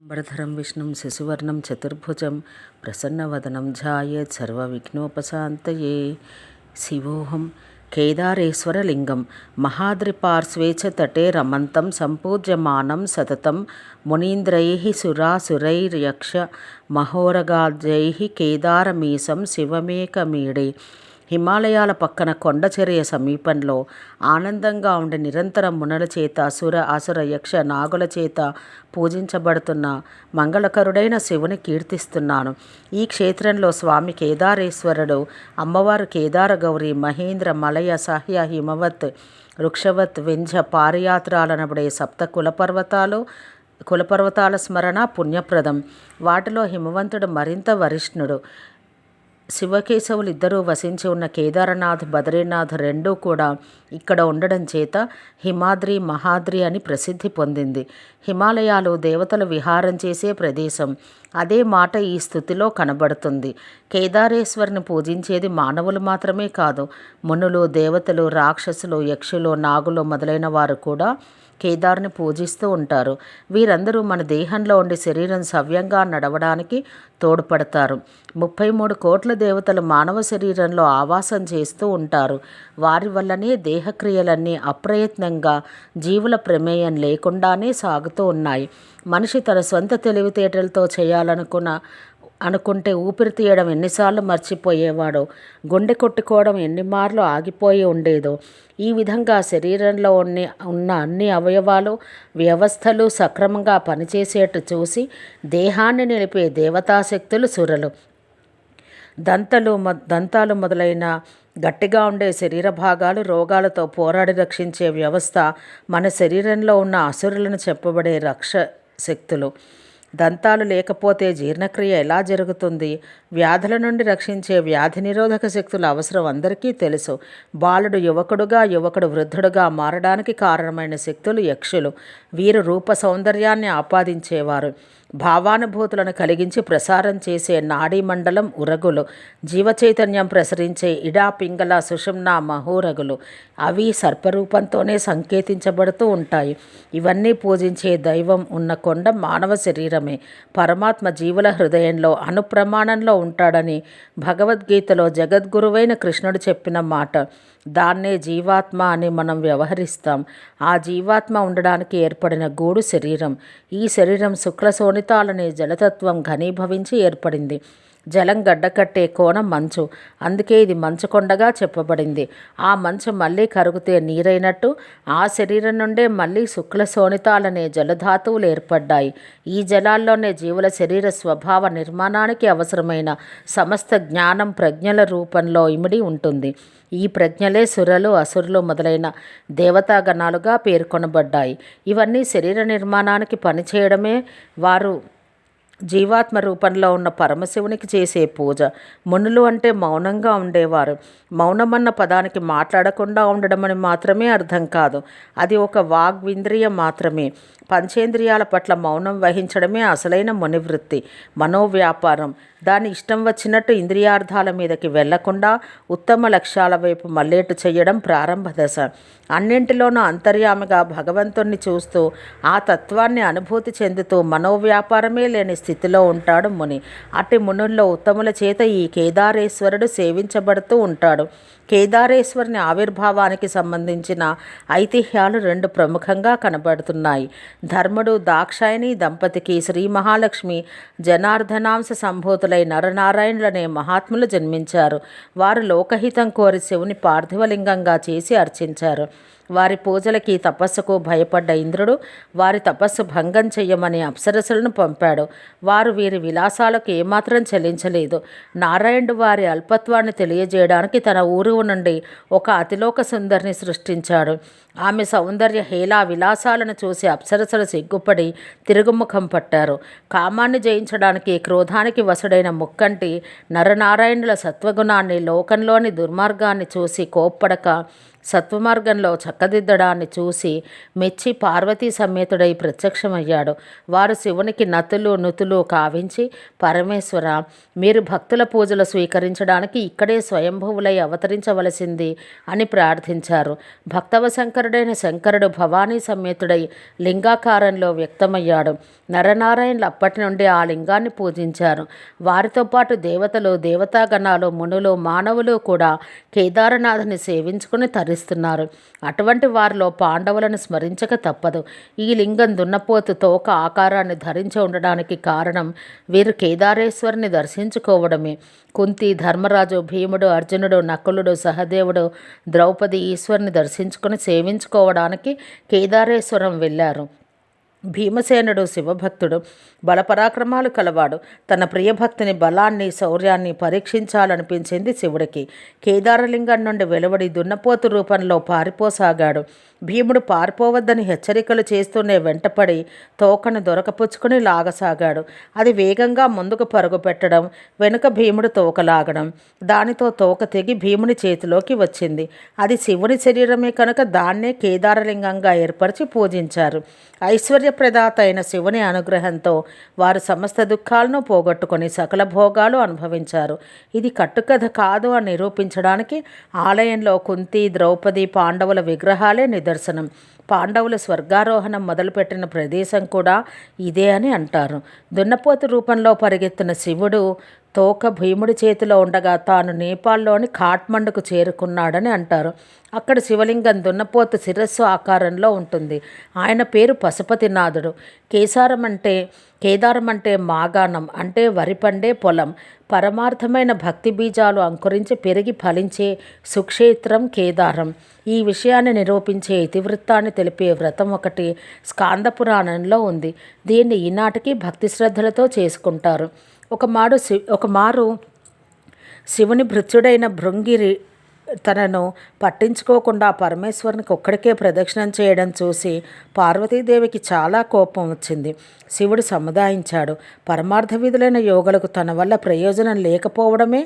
భరధరం విష్ణుం శశివర్ణం చతుర్భుజం ప్రసన్నవదనం ధ్యాయేత్ సర్వవిఘ్నోపశాంతయే. శివోహం కేదారేశ్వరలింగం మహాద్రిపార్శ్వే చ తటే రమంతం సంపూజ్యమానం సతతం మునీంద్రైః సురాసురైర్యక్ష మహోరగాజ్యైః కేదారమీశం శివమేకమీడే. హిమాలయాల పక్కన కొండచర్య సమీపంలో ఆనందంగా ఉండి నిరంతరం మునుల చేత అసుర యక్ష నాగుల చేత పూజించబడుతున్న మంగళకరుడైన శివుని కీర్తిస్తున్నాను. ఈ క్షేత్రంలో స్వామి కేదారేశ్వరుడు, అమ్మవారు కేదార గౌరి, మహేంద్ర, మలయ, సహ్య, హిమవత్, వృక్షవత్, వింధ్య, పారియాత్రాలనబడే సప్త కులపర్వతాల స్మరణ పుణ్యప్రదం. వాటిలో హిమవంతుడు మరింత వరిష్ఠుడు. శివకేశవులు ఇద్దరూ వసించి ఉన్న కేదారనాథ్, బద్రీనాథ్ రెండూ కూడా ఇక్కడ ఉండడం చేత హిమాద్రి, మహాద్రి అని ప్రసిద్ధి పొందింది. హిమాలయాలు దేవతలు విహారం చేసే ప్రదేశం. అదే మాట ఈ స్తుతిలో కనబడుతుంది. కేదారేశ్వరుని పూజించేది మానవులు మాత్రమే కాదు, మునులు, దేవతలు, రాక్షసులు, యక్షులు, నాగులు మొదలైన వారు కూడా కేదార్ని పూజిస్తూ ఉంటారు. వీరందరూ మన దేహంలో ఉండి శరీరం సవ్యంగా నడవడానికి తోడ్పడతారు. 33 కోట్ల దేవతలు మానవ శరీరంలో ఆవాసం చేస్తూ ఉంటారు. వారి వల్లనే దేహక్రియలన్నీ అప్రయత్నంగా జీవుల ప్రమేయం లేకుండానే సాగుతూ ఉన్నాయి. మనిషి తన సొంత తెలివితేటలతో అనుకుంటే ఊపిరి తీయడం ఎన్నిసార్లు మర్చిపోయేవాడో, గుండె కొట్టుకోవడం ఎన్నిమార్లు ఆగిపోయి ఉండేదో. ఈ విధంగా శరీరంలో ఉన్న అన్ని అవయవాలు, వ్యవస్థలు సక్రమంగా పనిచేసేట్టు చూసి దేహాన్ని నిలిపే దేవతాశక్తులు సురలు. దంతాలు మొదలైన గట్టిగా ఉండే శరీర భాగాలు రోగాలతో పోరాడి రక్షించే వ్యవస్థ మన శరీరంలో ఉన్న అసురులను చెప్పబడే రక్ష శక్తులు. దంతాలు లేకపోతే జీర్ణక్రియ ఎలా జరుగుతుంది? వ్యాధుల నుండి రక్షించే వ్యాధి నిరోధక శక్తుల అవసరం అందరికీ తెలుసు. బాలుడు యువకుడుగా, యువకుడు వృద్ధుడుగా మారడానికి కారణమైన శక్తులు యక్షులు. వీరు రూప సౌందర్యాన్ని ఆపాదించేవారు. భావానుభూతులను కలిగించి ప్రసారం చేసే నాడీ మండలం ఉరగులు. జీవచైతన్యం ప్రసరించే ఇడా, పింగళ, సుషుమ్న, మహోరగులు. అవి సర్పరూపంతోనే సంకేతించబడుతూ ఉంటాయి. ఇవన్నీ పూజించే దైవం ఉన్న కొండ మానవ శరీరమే. పరమాత్మ జీవుల హృదయంలో అనుప్రమాణంలో ఉంటాడని భగవద్గీతలో జగద్గురువైన కృష్ణుడు చెప్పిన మాట. దాన్నే జీవాత్మ అని మనం వ్యవహరిస్తాం. ఆ జీవాత్మ ఉండడానికి ఏర్పడిన గూడు శరీరం. ఈ శరీరం శుక్లశోణితాలనే జలతత్వం ఘనీభవించి ఏర్పడింది. జలం గడ్డకట్టే కోణం మంచు. అందుకే ఇది మంచుకొండగా చెప్పబడింది. ఆ మంచు మళ్ళీ కరుగుతే నీరైనట్టు ఆ శరీరం నుండే మళ్ళీ శుక్లశోణితాలనే జలధాతువులు ఏర్పడ్డాయి. ఈ జలాల్లోనే జీవుల శరీర స్వభావ నిర్మాణానికి అవసరమైన సమస్త జ్ఞానం ప్రజ్ఞల రూపంలో ఇమిడి ఉంటుంది. ఈ ప్రజ్ఞలే సురలు, అసురులు మొదలైన దేవతాగణాలుగా పేర్కొనబడ్డాయి. ఇవన్నీ శరీర నిర్మాణానికి పనిచేయడమే వారు జీవాత్మ రూపంలో ఉన్న పరమశివునికి చేసే పూజ. మునులు అంటే మౌనంగా ఉండేవారు. మౌనమన్న పదానికి మాట్లాడకుండా ఉండడమని మాత్రమే అర్థం కాదు. అది ఒక వాగ్వింద్రియం మాత్రమే. పంచేంద్రియాల పట్ల మౌనం వహించడమే అసలైన మునివృత్తి, మనోవ్యాపారం. దాని ఇష్టం వచ్చినట్టు ఇంద్రియార్థాల మీదకి వెళ్లకుండా ఉత్తమ లక్ష్యాల వైపు మళ్ళేటు చేయడం ప్రారంభ దశ. అన్నింటిలోనూ అంతర్యామిగా భగవంతుణ్ణి చూస్తూ ఆ తత్వాన్ని అనుభూతి చెందుతూ మనోవ్యాపారమే లేని స్థితిలో ఉంటాడు ముని. అట్టి మునుల్లో ఉత్తముల చేత ఈ కేదారేశ్వరుడు సేవించబడుతూ ఉంటాడు. కేదారేశ్వరుని ఆవిర్భావానికి సంబంధించిన ఐతిహ్యాలు 2 ప్రముఖంగా కనబడుతున్నాయి. ధర్ముడు, దాక్షాయణి దంపతికి శ్రీ మహాలక్ష్మి జనార్దనాంశ సంభూతులై నరనారాయణులనే మహాత్ములు జన్మించారు. వారు లోకహితం కోరి శివుని పార్థివలింగంగా చేసి అర్చించారు. వారి పూజలకి, తపస్సుకు భయపడ్డ ఇంద్రుడు వారి తపస్సు భంగం చెయ్యమని అప్సరసులను పంపాడు. వారు వీరి విలాసాలకు ఏమాత్రం చెల్లించలేదు. నారాయణుడు వారి అల్పత్వాన్ని తెలియజేయడానికి తన ఊరు నుండి ఒక అతిలోక సుందరిని సృష్టించాడు. ఆమె సౌందర్య హేళా విలాసాలను చూసి అప్సరసులు సిగ్గుపడి తిరుగుముఖం పట్టారు. కామాన్ని జయించడానికి, క్రోధానికి వసుడైన ముక్కంటి నరనారాయణుల సత్వగుణాన్ని, లోకంలోని దుర్మార్గాన్ని చూసి కోప్పడక సత్వమార్గంలో చక్కదిద్దడాన్ని చూసి మెచ్చి పార్వతీ సమేతుడై ప్రత్యక్షమయ్యాడు. వారు శివునికి నతులు నుతులు కావించి, పరమేశ్వర, మీరు భక్తుల పూజలు స్వీకరించడానికి ఇక్కడే స్వయంభువులై అవతరించవలసింది అని ప్రార్థించారు. భక్తవశంకరుడైన శంకరుడు భవానీ సమేతుడై లింగాకారంలో వ్యక్తమయ్యాడు. నరనారాయణులు అప్పటి నుండి ఆ లింగాన్ని పూజించారు. వారితో పాటు దేవతలు, దేవతాగణాలు, మునులు, మానవులు కూడా కేదారనాథుని సేవించుకుని తరిస్తున్నారు. అటువంటి వారిలో పాండవులను స్మరించక తప్పదు. ఈ లింగం దున్నపోతు తోక ఆకారాన్ని ధరించి ఉండడానికి కారణం వీరు కేదారేశ్వరుని దర్శించుకోవడమే. కుంతి, ధర్మరాజు, భీముడు, అర్జునుడు, నకులుడు, సహదేవుడు, ద్రౌపది ఈశ్వరుని దర్శించుకుని సేవించుకోవడానికి కేదారేశ్వరం వెళ్ళారు. భీమసేనుడు శివభక్తుడు, బలపరాక్రమాలు కలవాడు. తన ప్రియభక్తిని, బలాన్ని, శౌర్యాన్ని పరీక్షించాలనిపించింది శివుడికి. కేదారలింగం నుండి వెలువడి దున్నపోతు రూపంలో పారిపోసాగాడు. భీముడు పారిపోవద్దని హెచ్చరికలు చేస్తూనే వెంటపడి తోకను దొరకపుచ్చుకుని లాగసాగాడు. అది వేగంగా ముందుకు పరుగు పెట్టడం, వెనుక భీముడు తోక లాగడం. దానితో తోక తెగి భీముని చేతిలోకి వచ్చింది. అది శివుని శరీరమే కనుక దాన్నే కేదారలింగంగా ఏర్పరిచి పూజించారు. ఐశ్వర్యప్రదాత అయిన శివుని అనుగ్రహంతో వారు సమస్త దుఃఖాలను పోగొట్టుకొని సకల భోగాలు అనుభవించారు. ఇది కట్టుకథ కాదు అని నిరూపించడానికి ఆలయంలో కుంతి, ద్రౌపది, పాండవుల విగ్రహాలే నిదర్శనం. పాండవుల స్వర్గారోహణం మొదలుపెట్టిన ప్రదేశం కూడా ఇదే అని అంటారు. దున్నపోతు రూపంలో పరిగెత్తిన శివుడు తోక భీముడి చేతిలో ఉండగా తాను నేపాల్లోని ఖాట్మండుకు చేరుకున్నాడని అంటారు. అక్కడ శివలింగం దున్నపోతు శిరస్సు ఆకారంలో ఉంటుంది. ఆయన పేరు పశుపతినాథుడు. కేదారం అంటే మాగాణం, అంటే వరి పండే పొలం. పరమార్థమైన భక్తి బీజాలు అంకురించి పెరిగి ఫలించే సుక్షేత్రం కేదారం. ఈ విషయాన్ని నిరూపించే ఇతివృత్తాన్ని తెలిపే వ్రతం ఒకటి స్కాంద పురాణంలో ఉంది. దీన్ని ఈనాటికి భక్తి శ్రద్ధలతో చేసుకుంటారు. ఒకమారు శివుని భృత్యుడైన భృంగిరి తనను పట్టించుకోకుండా పరమేశ్వరునికి ఒక్కడికే ప్రదక్షిణం చేయడం చూసి పార్వతీదేవికి చాలా కోపం వచ్చింది. శివుడు సముదాయించాడు. పరమార్థ విధులైన యోగులకు తన వల్ల ప్రయోజనం లేకపోవడమే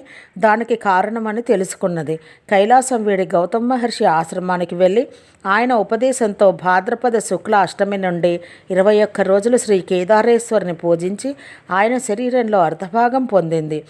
దానికి కారణమని తెలుసుకున్నది. కైలాసం వీడి గౌతమ మహర్షి ఆశ్రమానికి వెళ్ళి ఆయన ఉపదేశంతో భాద్రపద శుక్ల అష్టమి నుండి 21 రోజులు శ్రీ కేదారేశ్వరుని పూజించి ఆయన శరీరంలో అర్ధభాగం పొందింది.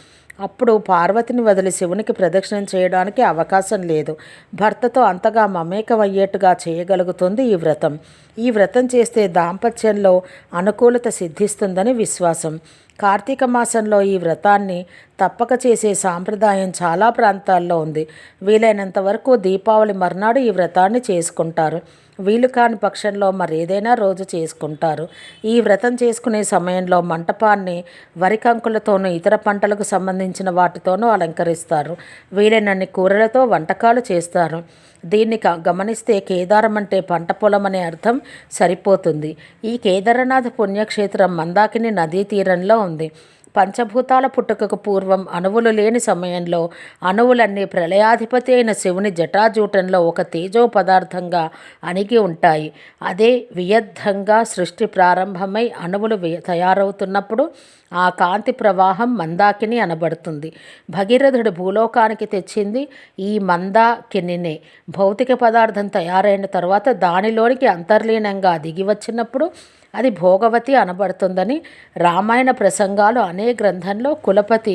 అప్పుడు పార్వతిని వదిలి శివునికి ప్రదక్షిణం చేయడానికి అవకాశం లేదు. భర్తతో అంతగా మమేకమయ్యేట్టుగా చేయగలుగుతుంది ఈ వ్రతం. ఈ వ్రతం చేస్తే దాంపత్యంలో అనుకూలత సిద్ధిస్తుందని విశ్వాసం. కార్తీక మాసంలో ఈ వ్రతాన్ని తప్పక చేసే సాంప్రదాయం చాలా ప్రాంతాల్లో ఉంది. వీలైనంత వరకు దీపావళి మర్నాడు ఈ వ్రతాన్ని చేసుకుంటారు. వీలు కాని పక్షంలో మరేదైనా రోజు చేసుకుంటారు. ఈ వ్రతం చేసుకునే సమయంలో మంటపాన్ని వరి కంకులతోనూ ఇతర పంటలకు సంబంధించిన వాటితోనూ అలంకరిస్తారు. వీలైనన్ని కూరలతో వంటకాలు చేస్తారు. దీన్ని గమనిస్తే కేదారం అంటే పంట పొలం అనే అర్థం సరిపోతుంది. ఈ కేదారనాథ పుణ్యక్షేత్రం మందాకిని నదీ తీరంలో ఉంది. పంచభూతాల పుట్టుకకు పూర్వం అణువులు లేని సమయంలో అణువులన్నీ ప్రళయాధిపతి అయిన శివుని జటాజూటంలో ఒక తేజో పదార్థంగా అణిగి ఉంటాయి. అదే వియద్ధంగా సృష్టి ప్రారంభమై అణువులు తయారవుతున్నప్పుడు ఆ కాంతి ప్రవాహం మందాకిని అనబడుతుంది. భగీరథుడు భూలోకానికి తెచ్చింది ఈ మందాకినినే. భౌతిక పదార్థం తయారైన తర్వాత దానిలోనికి అంతర్లీనంగా దిగి వచ్చినప్పుడు అది భోగవతి అనబడుతుందని రామాయణ ప్రసంగాలు అనే గ్రంథంలో కులపతి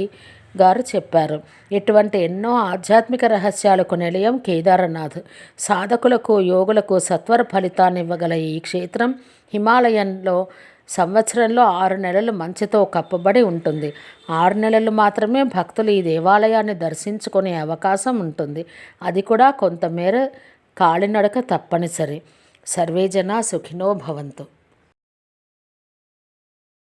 గారు చెప్పారు. ఇటువంటి ఎన్నో ఆధ్యాత్మిక రహస్యాలకు నిలయం కేదారనాథ్. సాధకులకు, యోగులకు సత్వర ఫలితాన్ని ఇవ్వగల ఈ క్షేత్రం హిమాలయంలో సంవత్సరంలో 6 నెలలు మంచుతో కప్పబడి ఉంటుంది. 6 నెలలు మాత్రమే భక్తులు ఈ దేవాలయాన్ని దర్శించుకునే అవకాశం ఉంటుంది. అది కూడా కొంతమేర కాలినడక తప్పనిసరి. సర్వే జనా సుఖినో భవంతు.